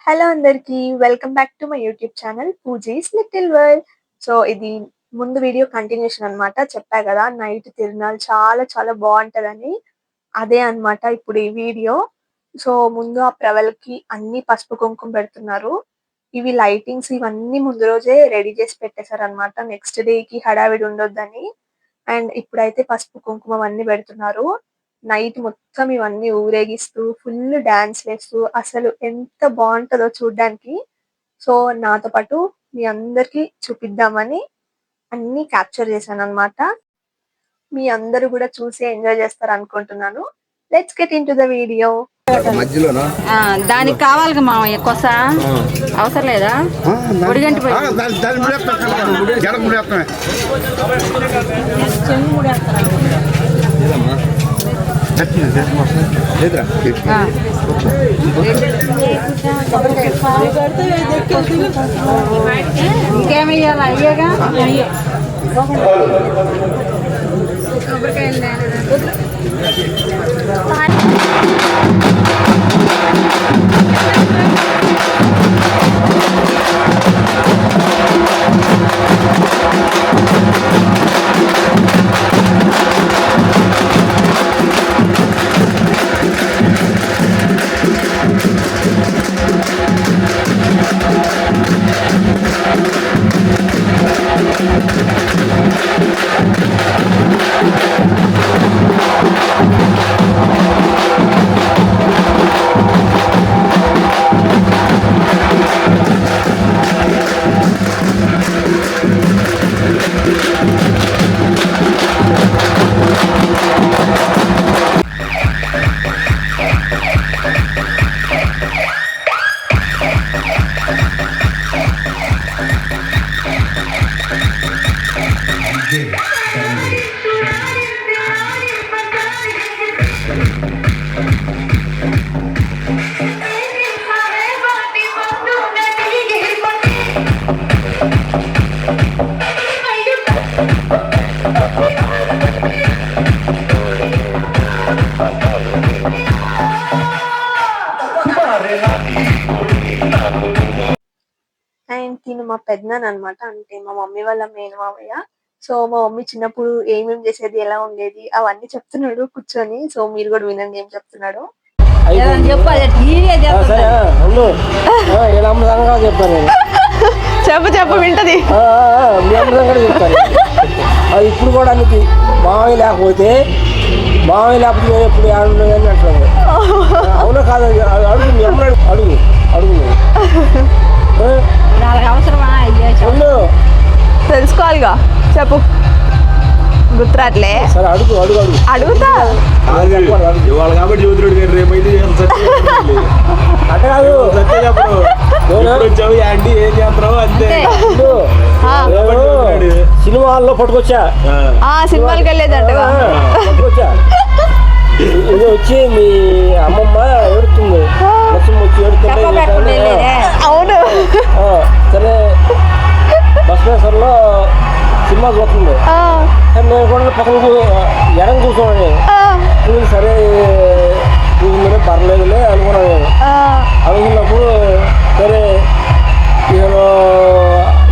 Hello అందరికి welcome back to my YouTube channel Pooji's little world. So ఇది ముందు video continuation అన్నమాట. చెప్పా కదా నైట్ తిరునాలు చాలా చాలా బాగుంటదని, అదే అన్నమాట ఇప్పుడు ఈ వీడియో. సో ముందు ఆ ప్రవల్కి అన్ని పసుపు కుంకుమ పెడుతున్నారు. ఇవి లైటింగ్స్ ఇవన్నీ ముందు రోజే రెడీ చేసి పెట్టేశారు అన్నమాట, నెక్స్ట్ డే కి హడావిడి ఉండొద్దని. అండ్ ఇప్పుడైతే పసుపు కుంకుమ అన్ని పెడుతున్నారు. నైట్ మొత్తం ఇవన్నీ ఊరేగిస్తూ ఫుల్ డాన్స్ వేస్తూ అసలు ఎంత బాగుంటుందో చూడ్డానికి. సో నాతో పాటు మీ అందరికి చూపిద్దామని అన్ని క్యాప్చర్ చేశాను అన్నమాట. మీ అందరూ కూడా చూసి ఎంజాయ్ చేస్తారు అనుకుంటున్నాను. Let's get in to the video. దానికి కావాలి మామయ్య కొస అవసరం లేదా? ఒడిగంటి ఇంకేమయ్యాలా? అయ్యేగా కొబ్బరికాయలు అండ్ తిను మా పెద్దనాన్న అనమాట, అంటే మా మమ్మీ వాళ్ళ మేనమామయ్య. సో మా మమ్మీ చిన్నప్పుడు ఏమేమి చేసేది, ఎలా ఉండేది అవన్నీ చెప్తున్నాడు కూర్చొని. సో మీరు కూడా వినండి ఏం చెప్తున్నాడు. చెప్పు చెప్పు వింటది. ఇప్పుడు కూడా అనికి మామయ్య లేకపోతే ఎప్పుడు అని అంటున్నాను. అవునా కాదు? అడుగు మీ అమ్మ అడుగు అడుగు అవసరమా? తెలుసుకోవాలిగా, చెప్పు. గుర్తురాట్లే, సరే అడుగు అడుగు అడుగు అడుగుతా. ఇవాళ కాబట్టి జ్యోతిరెడ్డి గారు రేపైతే అంటే కాదు వచ్చావు యాంటీ ఏం చేస్తావు అంతే. సినిమా హాల్లో పట్టుకొచ్చా, సినిమాకి వెళ్ళేదంట పట్టుకొచ్చా. ఇది వచ్చి మీ అమ్మమ్మ ఏడుతుంది, వచ్చి ఏడుతుంటే అవును. సరే బస్మేశ్వర్లో సినిమా చూస్తుంది. నేను కూడా పక్కన ఎడం కూర్చోండి. సరే కూర్చుందనే పర్లేదులే అనుకున్నాను. నేను అనుకున్నప్పుడు సరే నేను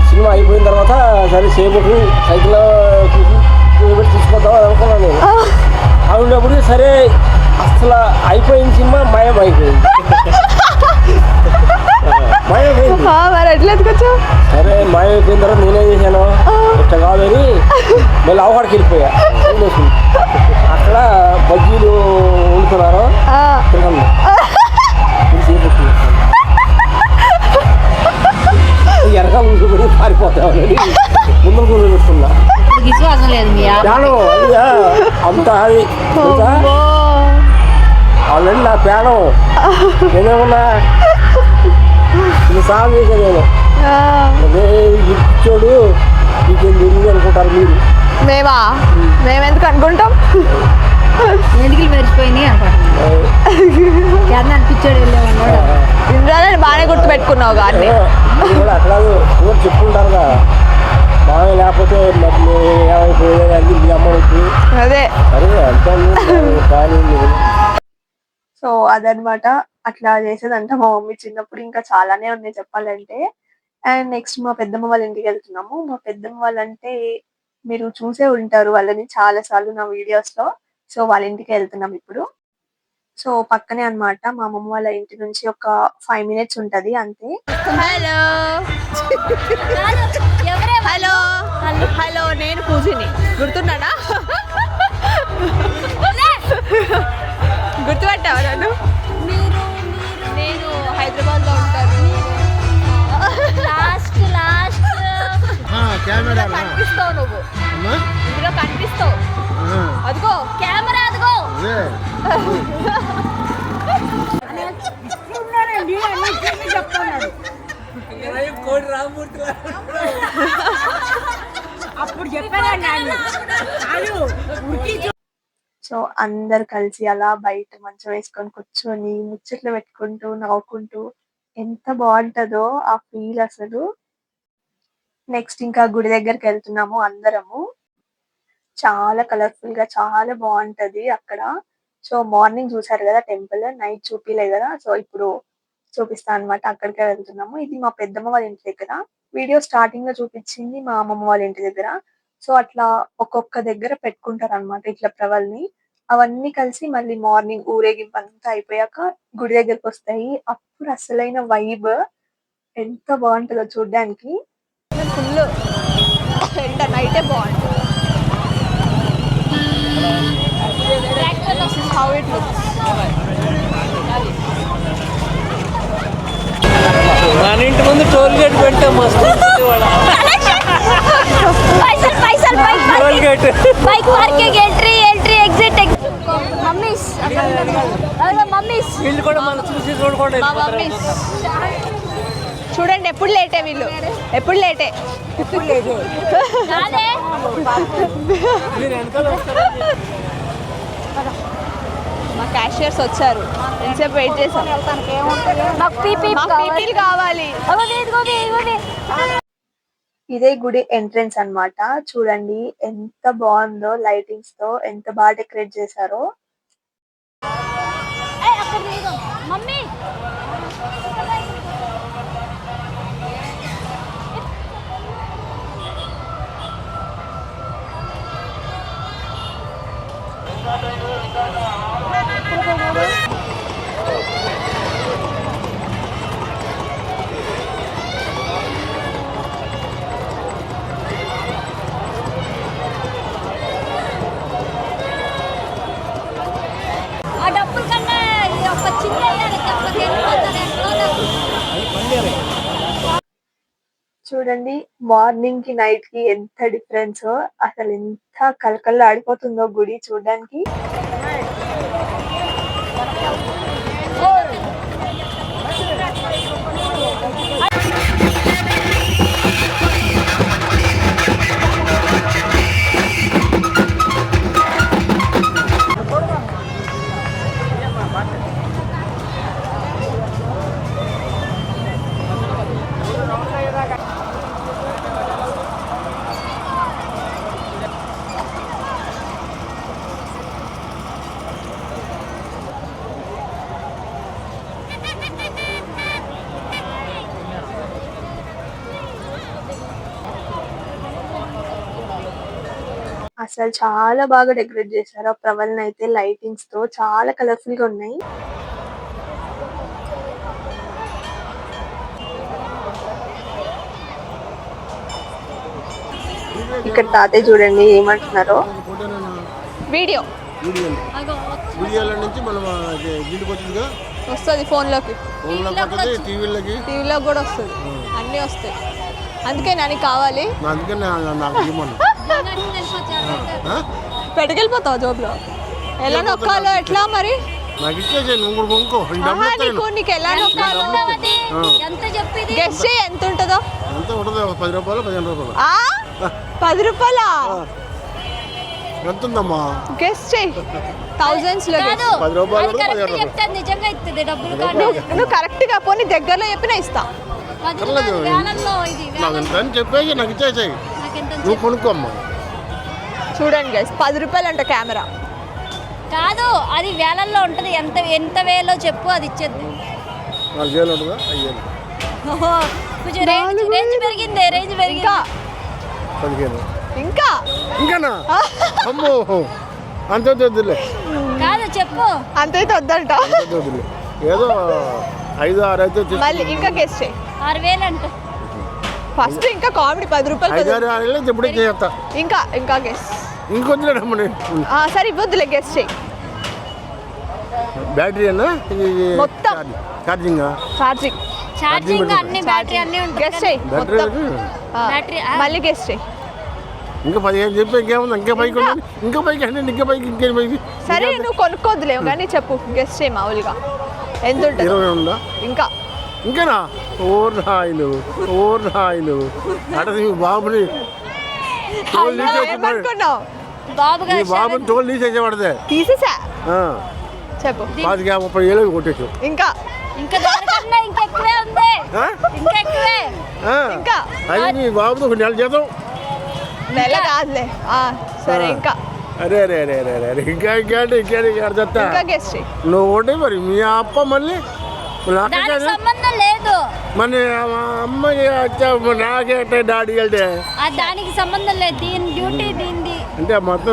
సినిమా అయిపోయిన తర్వాత సరే సేపు సైకిల్ చూసి తీసుకొద్దామని అనుకున్నాను. నేను అనుకున్నప్పుడు సరే అసలు అయిపోయింది సినిమా, మాయం అయిపోయింది. మరి ఎట్లా ఎత్తుకొచ్చావు? సరే మాయం అయిపోయిన తర్వాత నేనేం చేశాను, ఇట్లా కాదని మళ్ళీ అవకాడికి వెళ్ళిపోయా. అక్కడ బజ్జీలు వండుతున్నారు, తిన్నాను. ఎరగా ముందు పారిపోతామని ముందు కూర్చో పెట్టుకున్నా. విశ్వాసం లేదు ప్రాణం అది అంత అది ఆల్రెడీ నా ప్రాణం. నేనేమన్నా ఇది సాగు చేశాను నేను. అదే ఇచ్చోడు నీకేం తెలియదు అనుకుంటారు మీరు. మేమెందుకు అనుకుంటాం? ఎందుకు మర్చిపోయినాయి అనుకుంటున్నాను. అనిపించాడు ఇంద్రాలని బాగానే గుర్తు పెట్టుకున్నావు కానీ కూడా అక్కడ చెప్పుకుంటారు కదా, బాగా లేకపోతే మరి ఏమైపోయేది మీ అమ్మ వచ్చి అదే. సరే అంతా కానీ సో అదనమాట. అట్లా చేసేదంట మా మమ్మీ చిన్నప్పుడు. ఇంకా చాలానే ఉన్నాయి చెప్పాలంటే. అండ్ నెక్స్ట్ మా పెద్దమ్మ వాళ్ళ ఇంటికి వెళ్తున్నాము. మా పెద్దమ్మ వాళ్ళంటే మీరు చూసే ఉంటారు వాళ్ళని చాలా సార్లు నా వీడియోస్ లో. సో వాళ్ళ ఇంటికి వెళ్తున్నాం ఇప్పుడు. సో పక్కనే అన్నమాట. మా అమ్మమ్మ వాళ్ళ ఇంటి నుంచి ఒక 5 మినిట్స్ ఉంటది అంతే. హలో హలో హలో నేను పూజిని గుర్తున్నానా? గుర్తుపట్టావా నన్ను? నేను హైదరాబాద్ లో ఉంటాను. కనిపిస్తావు నువ్వు, ఇందులో కనిపిస్తావు. అదిగో కెమెరా, అదిగో. సో అందరు కలిసి అలా బయట మంచం వేసుకొని కూర్చొని ముచ్చట్లు పెట్టుకుంటూ నవ్వుకుంటూ ఎంత బాగుంటదో ఆ ఫీల్ అసలు. నెక్స్ట్ ఇంకా గుడి దగ్గరికి వెళ్తున్నాము అందరము. చాలా కలర్ఫుల్ గా చాలా బాగుంటది అక్కడ. సో మార్నింగ్ చూసారు కదా టెంపుల్, నైట్ చూపిలే కదా. సో ఇప్పుడు చూపిస్తా అన్నమాట. అక్కడికే వెళ్తున్నాము. ఇది మా పెద్దమ్మ వాళ్ళ ఇంటి దగ్గర. వీడియో స్టార్టింగ్ లో చూపించింది మా అమ్మమ్మ వాళ్ళ ఇంటి దగ్గర. సో అట్లా ఒక్కొక్క దగ్గర పెట్టుకుంటారు అన్నమాట ఇట్లా ప్రవల్ని. అవన్నీ కలిసి మళ్ళీ మార్నింగ్ ఊరేగింపు అంతా అయిపోయాక గుడి దగ్గరకు వస్తాయి. అప్పుడు అసలైన వైబ్ ఎంత బాగుంటుందో చూడ్డానికి. ఫుల్ ఎండ, నైటే బాగుంటుంది. How it looks. మన ఇంటి ముందు టోల్ గేట్ పెట్టే మస్తు toll gate bike parking, entry exit. Mummies వీళ్ళు కూడా మనం చూసి చూడకుండా మా మమ్మీస్ చూడండి. ఎప్పుడు లేటే వీళ్ళు, ఎప్పుడు లేటే. మా క్యాషియర్స్ వచ్చారు, ఎంతసేపు వెయిట్ చేసాం. పీపీలు కావాలి. ఇదే గుడి ఎంట్రన్స్ అన్నమాట. చూడండి ఎంత బాగుందో, లైటింగ్స్ తో ఎంత బాగా డెకరేట్ చేశారో. మమ్మీ ఆ డబ్బుల కన్నా ఒక చిన్న చూడండి మార్నింగ్ కి నైట్ కి ఎంత డిఫరెన్స్. అసలు ఎంత కలకల్లా ఆడిపోతుందో గుడి చూడడానికి. అసలు చాలా బాగా డెకరేట్ చేశారు. ఆ ప్రవల్ని అయితే లైటింగ్స్ తో చాలా కలర్ఫుల్ గా ఉన్నాయి. ఇక్కడ తాతయ్య చూడండి ఏమంటున్నారో. వీడియో వీడియోల నుంచి మనం ఇంటికి వచ్చిందిగా వస్తుంది ఫోన్లోకి, టీవీలో కూడా వస్తుంది, అన్నీ వస్తాయి. అందుకే నాకు కావాలి. అందుకని నాకు ఇవ్వమను. పెట్టుకెళ్ళిపోతావు జోబులో. ఎలా నొక్కాలో ఎట్లా మరి? నాకు ఇచ్చేసి నువ్వు కొనుక్కో. నీకు ఎలా నొక్కాలో గెస్ట్ చేయి. ఎంత ఉంటుందో? ఎంత ఉంటుంది? 10 రూపాయలు 15 రూపాయలు. 10 రూపాయలా? ఎంత ఉందమ్మా? గెస్ట్ చేయి. థౌజండ్స్ లో 10 రూపాయలు 15 రూపాయలు. నువ్వు కరెక్ట్ గా పోనీ దగ్గరలో చెప్పినా ఇస్తా. నాకు ఎంత అని చెప్పేసి నాకు ఇచ్చేసాయి. నువ్వు కొనుక్కో అమ్మా. చూడండి గైస్, 10 రూపాయలు అంట కెమెరా. కాదు అది వేలల్లో ఉంటది. ఎంత ఎంత వేలో చెప్పు అది ఇచ్చేది. 4,000 ఉంటుందా? 5,000 కొంచెం రేంజ్ పెరిగింది. 15 ఇంకా ఇంకానా? అమ్మో అంత వద్దులే, కాదు చెప్పు. అంతైతే వద్దంట. వద్దులే, ఏదో 5-6 అయితే మళ్ళీ ఇంకా గెస్ట్ చేయి. 6,000 అంట. ఫస్ట్ ఇంకా కామెడీ 10 రూపాయలు 5-6 ఎప్పుడే చేస్తా. ఇంకా గెస్ట్. ఇంకొద్దులేమ్మని. సరే ఇవ్వద్దులే, గెస్ట్ చేయి. బ్యాటరీ అన్నా మొత్తం ఛార్జింగ్ ఛార్జింగ్ అన్ని బ్యాటరీ అన్ని ఉంటాయి. గెస్ట్ చేయి బ్యాటరీ మొత్తం. బ్యాటరీ మళ్ళీ గెస్ట్ చేయి. ఇంకా 15 చెప్పి ఇంకేముంది? ఇంకా పైకి ఉండండి, ఇంకా పైకి అంటే ఇంకా పైకి ఇంకేం పైకి. సరే నువ్వు కొనుక్కోద్దులేవు కానీ చెప్పు, గెస్ట్ చేయి మామూలుగా ఎంత ఉంటుంది. 20 ఉందా? ఇంకానా? ఓర్ నాయలు అంటే మీ బాబుని ఏమనుకున్నావు? బాబుని తోలు తీసేసేవాడితే తీసేసా. చెప్పు. 25-30 కొట్టేసు. ఇంకా దానికన్నా ఇంకెక్కువే ఉంది. ఇంకా అది మీ బాబుతో ఒక నెల జీతం. నెల కాదులే. సరే ఇంకా అరే ఇంకా అంటే చెప్తా. ఇంకా గెస్ట్ చేయి. నువ్వు ఒకటి మరి మీ అప్ప మళ్ళీ సంబంధం లేదు. మన అమ్మకి నాకే డాడీ అంటే దానికి సంబంధం లేదు. దీని డ్యూటీ దీనిది అంటే మొత్తం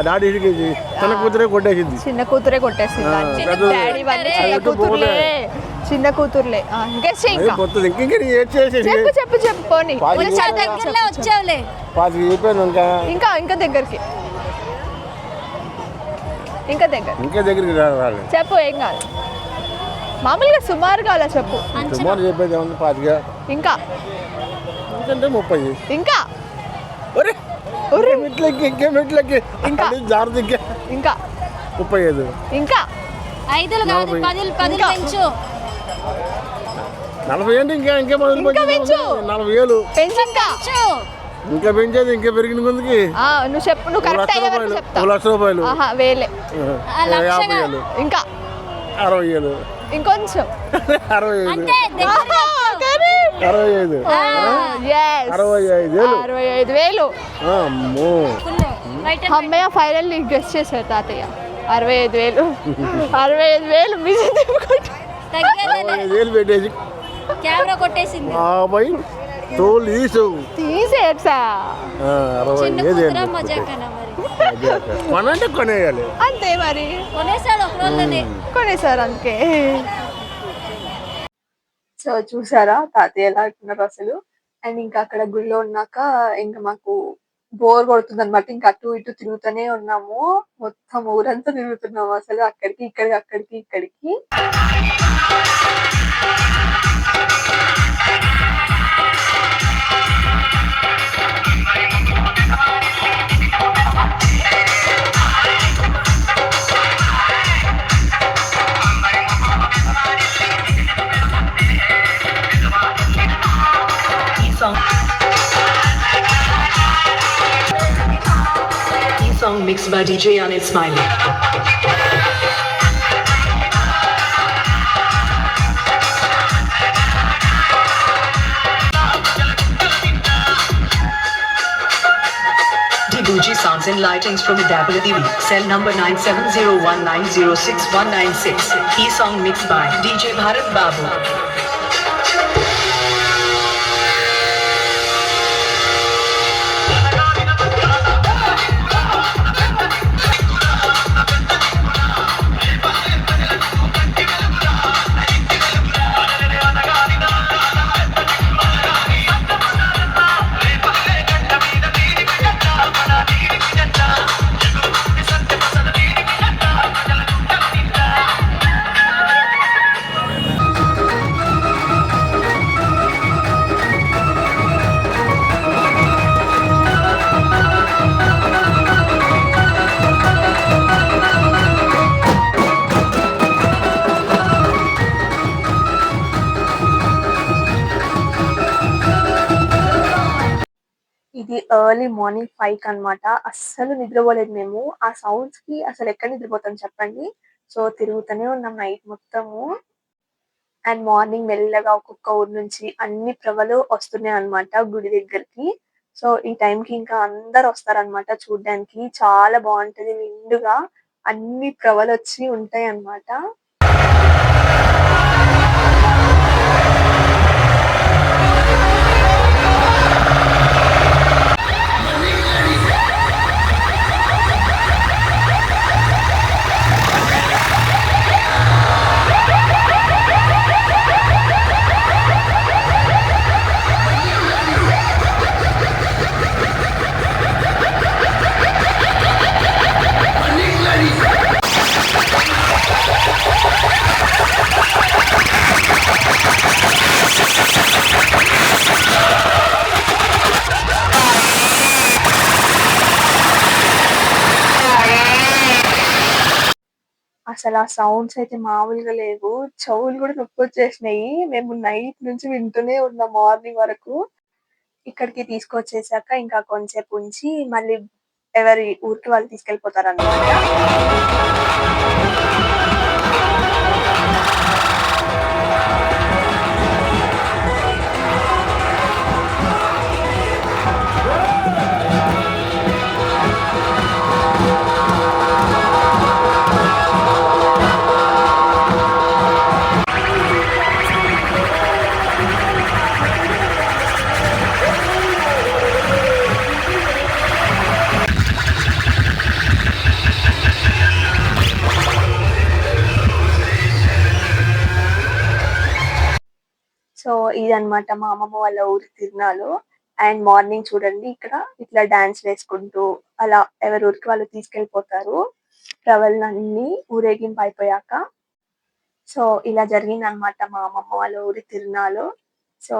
డాడీ తన కూతురే కొట్టేసింది. చిన్న కూతురే కొట్టేసింది. డాడీ వాళ్ళ చిన్న కూతురులే. గెస్ట్ చేయి. చెప్పు పోనీ. దగ్గరలో వచ్చావులే. 25 చెప్పాను ఇంకా దగ్గరికి. ఇంకా దగ్గరికి రావాలి. చెప్పు, ఏం కాదు. మామూలుగా సుమారుగా అలా చెప్పు. సుమారు చెప్పేది ఏమన్నా 25 ఇంకా ఎందుకంటే 30 ఇంకా మెట్లకి ఇంకా జాగ్రత్త ఇంకా 35 ఇంకా 5 కాదు 10 పెంచు. 40 అంటే ఇంకా మొదలు ఇంకా పెంచు. 40,000 పెంచు. ఇంకా పెంచేది ఇంకా పెరిగిన ముందుకి నువ్వు చెప్పు. నువ్వు కరెక్ట్ అయ్యే వరకు చెప్తా. 1,00,000 రూపాయలు. వేలే. 50,000 ఇంకా 60,000 ఇంకొంచెం 65 అంటే 65 65,000. అమ్మో అమ్మయ్య ఫైనల్లీ గెస్ట్ చేశారు తాతయ్య. 65,000. 65,000 మిషన్ తిప్పుకుంటా. 65,000 పెట్టేసి కెమెరా కొట్టేసింది. తోలు తీసేసా. 65,000 మజాకనా మరి. కొనంటే కొనేయాలి అంతే మరి. కొనేసాడు ఒక రోజులోనే. కొనేసారు అందుకే. సో చూసారా తాతయ్య ఎలా ఆడుతున్నారు అసలు. అండ్ ఇంకా అక్కడ గుడిలో ఉన్నాక ఇంకా మాకు బోర్ కొడుతుంది అనమాట. ఇంకా అటు ఇటు తిరుగుతూనే ఉన్నాము. మొత్తం ఊరంతా తిరుగుతున్నాము అసలు. అక్కడికి ఇక్కడికి. Song mixed by DJ Anil Smiley. Debuji Sounds and Lightings from Idapala TV. Cell number 9701906196. E-song mixed by DJ Bharat Babu. ఇది ఎర్లీ మార్నింగ్ 5 అన్నమాట. అస్సలు నిద్రపోలేదు మేము. ఆ సౌండ్స్ కి అసలు ఎక్కడ నిద్రపోతాం చెప్పండి. సో తిరుగుతూనే ఉన్నాం నైట్ మొత్తము. అండ్ మార్నింగ్ మెల్లగా ఒక్కొక్క ఊరు నుంచి అన్ని ప్రవలు వస్తున్నాయి అన్నమాట గుడి దగ్గరికి. సో ఈ టైంకి ఇంకా అందరు వస్తారనమాట చూడ్డానికి. చాలా బాగుంటది నిండుగా. అన్ని ప్రవలొచ్చి ఉంటాయి అన్నమాట. అసలు ఆ సౌండ్స్ అయితే మామూలుగా లేవు. చెవులు కూడా నొప్పొచ్చేసినాయి. మేము నైట్ నుంచి వింటూనే ఉన్నాం మార్నింగ్ వరకు. ఇక్కడికి తీసుకొచ్చేసాక ఇంకా కొంచెంసేపు ఉంచి మళ్ళీ ఎవరి ఊరికి వాళ్ళు తీసుకెళ్ళిపోతారన్నమాట. సో ఇదన్నమాట మా అమ్మమ్మ వాళ్ళ ఊరి తిరునాలు. అండ్ మార్నింగ్ చూడండి ఇక్కడ ఇట్లా డాన్స్ వేసుకుంటూ అలా ఎవరి ఊరికి వాళ్ళు తీసుకెళ్ళిపోతారు ప్రవల్నన్ని ఊరేగింపు అయిపోయాక. సో ఇలా జరిగిందన్నమాట మా అమ్మమ్మ వాళ్ళ ఊరి తిరునాలు. సో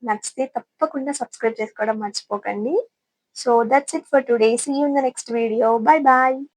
నచ్చితే తప్పకుండా సబ్స్క్రైబ్ చేసుకోవడం మర్చిపోకండి. So that's it for today. See you in the next video. Bye bye.